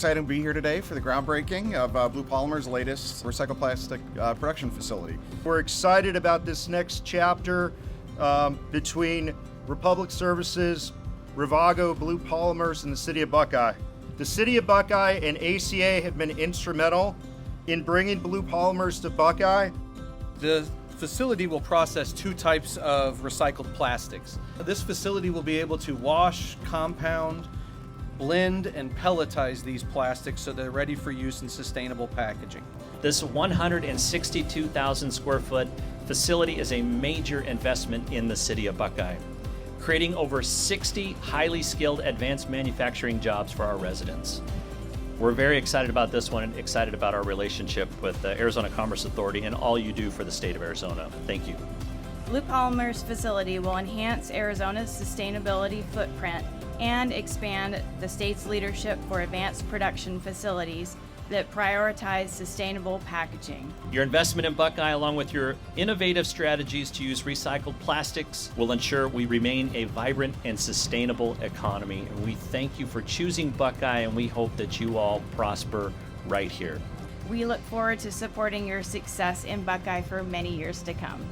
excited to be here today for the groundbreaking of Blue Polymers' latest recycled plastic production facility. We're excited about this next chapter between Republic Services, Rivago, Blue Polymers, and the City of Buckeye. The City of Buckeye and ACA have been instrumental in bringing Blue Polymers to Buckeye. The facility will process two types of recycled plastics. This facility will be able to wash, compound, blend, and pelletize these plastics so they're ready for use in sustainable packaging. This 162,000 square foot facility is a major investment in the City of Buckeye, creating over 60 highly skilled advanced manufacturing jobs for our residents. We're very excited about this one and excited about our relationship with the Arizona Commerce Authority and all you do for the state of Arizona. Thank you. Blue Polymers facility will enhance Arizona's sustainability footprint and expand the state's leadership for advanced production facilities that prioritize sustainable packaging. Your investment in Buckeye, along with your innovative strategies to use recycled plastics, will ensure we remain a vibrant and sustainable economy. And we thank you for choosing Buckeye, and we hope that you all prosper right here. We look forward to supporting your success in Buckeye for many years to come.